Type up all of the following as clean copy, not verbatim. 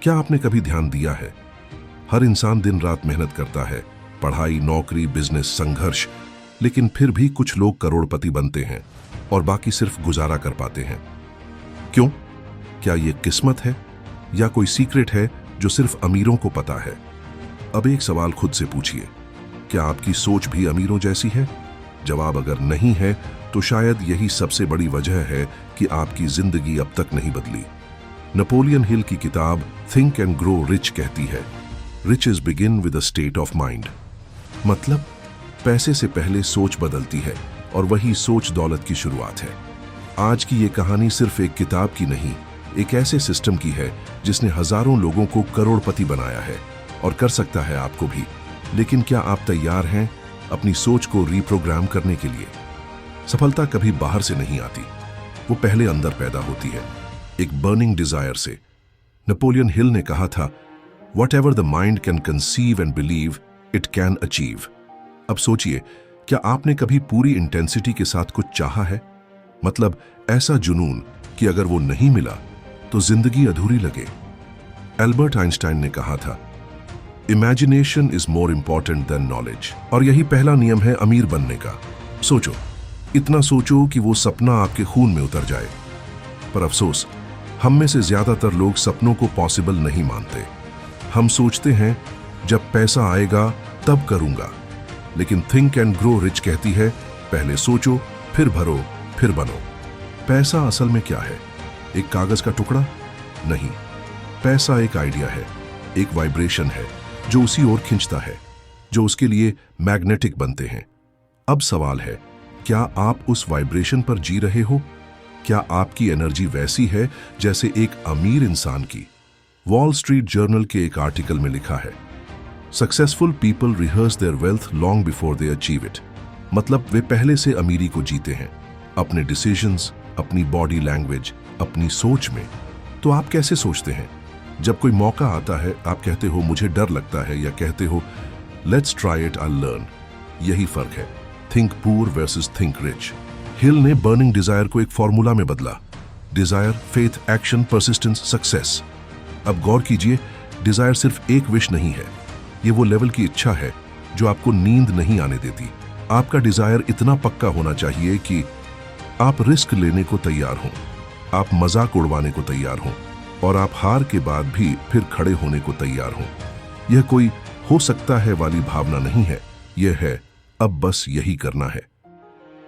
क्या आपने कभी ध्यान दिया है, हर इंसान दिन रात मेहनत करता है, पढ़ाई, नौकरी, बिजनेस, संघर्ष, लेकिन फिर भी कुछ लोग करोड़पति बनते हैं और बाकी सिर्फ गुजारा कर पाते हैं। क्यों? क्या ये किस्मत है या कोई सीक्रेट है जो सिर्फ अमीरों को पता है? अब एक सवाल खुद से पूछिए, क्या आपकी सोच भी अमीरों जैसी है? जवाब अगर नहीं है तो शायद यही सबसे बड़ी वजह है कि आपकी जिंदगी अब तक नहीं बदली। नेपोलियन हिल की किताब थिंक एंड ग्रो रिच कहती है, riches begin with a state of mind. मतलब पैसे से पहले सोच बदलती है और वही सोच दौलत की शुरुआत है। आज की ये कहानी सिर्फ एक किताब की नहीं, एक ऐसे सिस्टम की है जिसने हजारों लोगों को करोड़पति बनाया है और कर सकता है आपको भी। लेकिन क्या आप तैयार हैं अपनी सोच को रीप्रोग्राम करने के लिए? सफलता कभी बाहर से नहीं आती, वो पहले अंदर पैदा होती है, एक बर्निंग डिजायर से। नेपोलियन हिल ने कहा था, Whatever the mind can conceive and believe, it can achieve। अब सोचिए, क्या आपने कभी पूरी इंटेंसिटी के साथ कुछ चाहा है? मतलब ऐसा जुनून कि अगर वो नहीं मिला तो जिंदगी अधूरी लगे। एल्बर्ट आइंस्टाइन ने कहा था, imagination is more important than knowledge. और यही पहला नियम है अमीर बनने का। सोचो, इतना सोचो कि वो सपना आपके खून में उतर जाए। पर अफसोस, हम में से ज्यादातर लोग सपनों को पॉसिबल नहीं मानते। हम सोचते हैं जब पैसा आएगा तब करूंगा। लेकिन थिंक एंड ग्रो रिच कहती है, पहले सोचो, फिर भरो, फिर बनो। पैसा असल में क्या है? एक कागज का टुकड़ा? नहीं, पैसा एक आइडिया है, एक वाइब्रेशन है जो उसी ओर खींचता है, जो उसके लिए मैग्नेटिक बनते हैं। अब सवाल है, क्या आप उस वाइब्रेशन पर जी रहे हो? क्या आपकी एनर्जी वैसी है जैसे एक अमीर इंसान की? वॉल स्ट्रीट जर्नल के एक आर्टिकल में लिखा है, successful people rehearse there wealth long before they achieve it. मतलब वे पहले से अमीरी को जीते हैं, अपने डिसीजंस, अपनी बॉडी लैंग्वेज, अपनी सोच में। तो आप कैसे सोचते हैं? जब कोई मौका आता है आप कहते हो मुझे डर लगता है, या कहते हो let's try it, I learn. यही फर्क है, think poor versus think rich. Hill ने बर्निंग डिजायर को एक फॉर्मूला में बदला, desire, faith, action, persistence, success. अब गौर कीजिए, डिजायर सिर्फ एक विश नहीं है, ये वो लेवल की इच्छा है जो आपको नींद नहीं आने देती। आपका डिजायर इतना पक्का होना चाहिए कि आप रिस्क लेने को तैयार हों, आप मजाक उड़वाने को तैयार हों, और आप हार के बाद भी फिर खड़े होने को तैयार हों। यह कोई हो सकता है वाली भावना नहीं है, यह है अब बस यही करना है।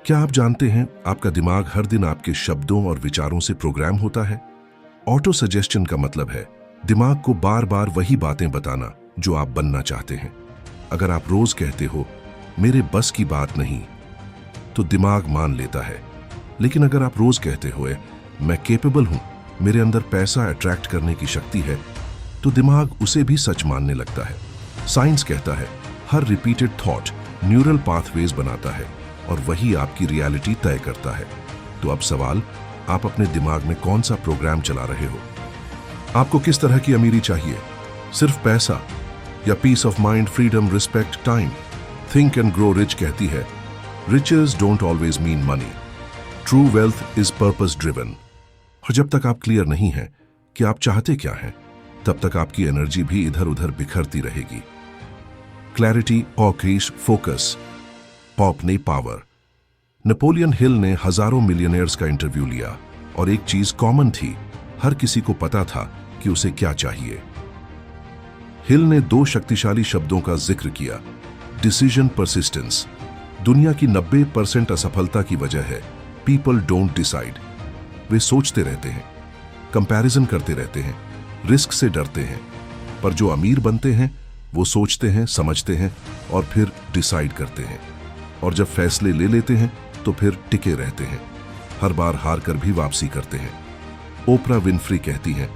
क्या आप जानते हैं, आपका दिमाग हर दिन आपके शब्दों और विचारों से प्रोग्राम होता है। ऑटो सजेस्शन का मतलब है दिमाग को बार बार वही बातें बताना जो आप बनना चाहते हैं। अगर आप रोज कहते हो मेरे बस की बात नहीं, तो दिमाग मान लेता है। लेकिन अगर आप रोज कहते हो मैं केपेबल हूं, मेरे अंदर पैसा अट्रैक्ट करने की शक्ति है, तो दिमाग उसे भी सच मानने लगता है। साइंस कहता है हर रिपीटेड थॉट न्यूरल पाथवेज बनाता है और वही आपकी रियलिटी तय करता है। तो अब सवाल, आप अपने दिमाग में कौन सा प्रोग्राम चला रहे हो? आपको किस तरह की अमीरी चाहिए? सिर्फ पैसा या peace of mind, freedom, respect, time? Think and grow rich कहती है, riches don't always mean money, true wealth is purpose driven. और जब तक आप क्लियर नहीं हैं कि आप चाहते क्या हैं, तब तक आपकी एनर्जी भी इधर उधर बिखरती रहेगी। क्लैरिटी, ऑक्रीश, फोकस, पॉप ने पावर। नेपोलियन हिल ने हजारों मिलियनेयर्स का इंटरव्यू लिया और एक चीज कॉमन थी, हर किसी को पता था कि उसे क्या चाहिए। हिल ने दो शक्तिशाली शब्दों का जिक्र किया, डिसीजन, परसिस्टेंस। दुनिया की 90% असफलता की वजह है पीपल डोंट डिसाइड। वे सोचते रहते हैं, कंपैरिजन करते रहते हैं, रिस्क से डरते हैं। पर जो अमीर बनते हैं वो सोचते हैं, समझते हैं और फिर डिसाइड करते हैं। और जब फैसले ले लेते हैं तो फिर टिके रहते हैं, हर बार हार कर भी वापसी करते हैं। ओपरा विनफ्री कहती हैं,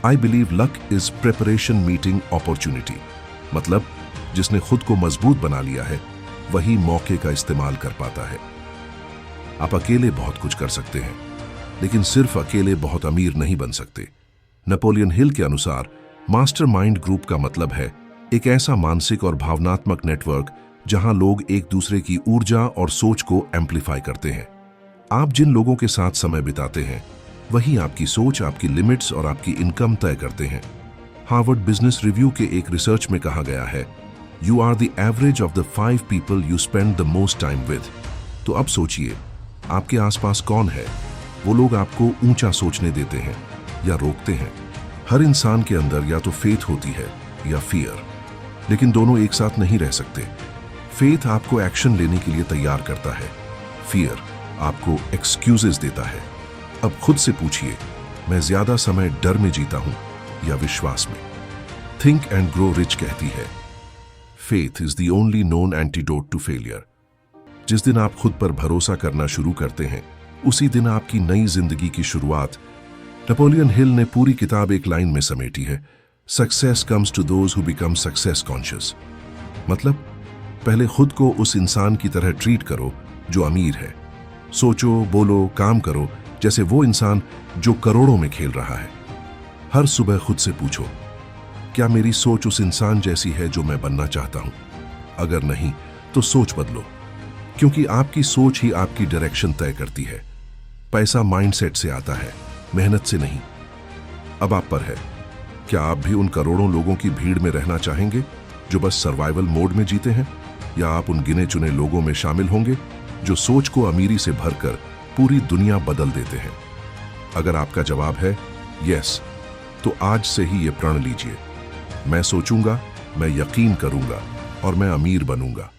I believe luck is preparation meeting opportunity. मतलब जिसने खुद को मजबूत बना लिया है वही मौके का इस्तेमाल कर पाता है। आप अकेले बहुत कुछ कर सकते हैं, लेकिन सिर्फ अकेले बहुत अमीर नहीं बन सकते। नेपोलियन हिल के अनुसार मास्टरमाइंड ग्रुप का मतलब है एक ऐसा मानसिक और भावनात्मक नेटवर्क जहां लोग एक दूसरे की ऊर्जा और सोच को एम्प्लीफाई करते हैं। आप जिन लोगों के साथ समय बिताते हैं वही आपकी सोच, आपकी लिमिट्स और आपकी इनकम तय करते हैं। हार्वर्ड बिजनेस रिव्यू के एक रिसर्च में कहा गया है, you are the average of the 5 people you spend the most time with. तो अब सोचिए, आपके आसपास कौन है वो लोग आपको ऊंचा सोचने देते हैं या रोकते हैं। हर इंसान के अंदर या तो फेथ होती है या फियर, लेकिन दोनों एक साथ नहीं रह सकते। फेथ आपको एक्शन लेने के लिए तैयार करता है, फियर आपको एक्सक्यूजेस देता है। अब खुद से पूछिए, मैं ज्यादा समय डर में जीता हूं या विश्वास में? थिंक एंड ग्रो रिच कहती है, faith is the only known antidote to failure. जिस दिन आप खुद पर भरोसा करना शुरू करते हैं, उसी दिन आपकी नई जिंदगी की शुरुआत। नेपोलियन हिल ने पूरी किताब एक लाइन में समेटी है, success comes to those who become success conscious. मतलब, पहले खुद को उस इंसान की तरह ट्रीट करो जो अमीर है। सोचो, बोलो, काम करो जैसे वो इंसान जो करोड़ों में खेल रहा है। हर सुबह खुद से पूछो, क्या मेरी सोच उस इंसान जैसी है जो मैं बनना चाहता हूं? अगर नहीं, तो सोच बदलो, क्योंकि आपकी सोच ही आपकी डायरेक्शन तय करती है। पैसा माइंडसेट से आता है, मेहनत से नहीं। अब आप पर है, क्या आप भी उन करोड़ों लोगों की भीड़ में रहना चाहेंगे जो बस सर्वाइवल मोड में जीते हैं, या आप उन गिने चुने लोगों में शामिल होंगे जो सोच को अमीरी से भरकर पूरी दुनिया बदल देते हैं? अगर आपका जवाब है यस, तो आज से ही ये प्रण लीजिए, मैं सोचूंगा, मैं यकीन करूंगा और मैं अमीर बनूंगा।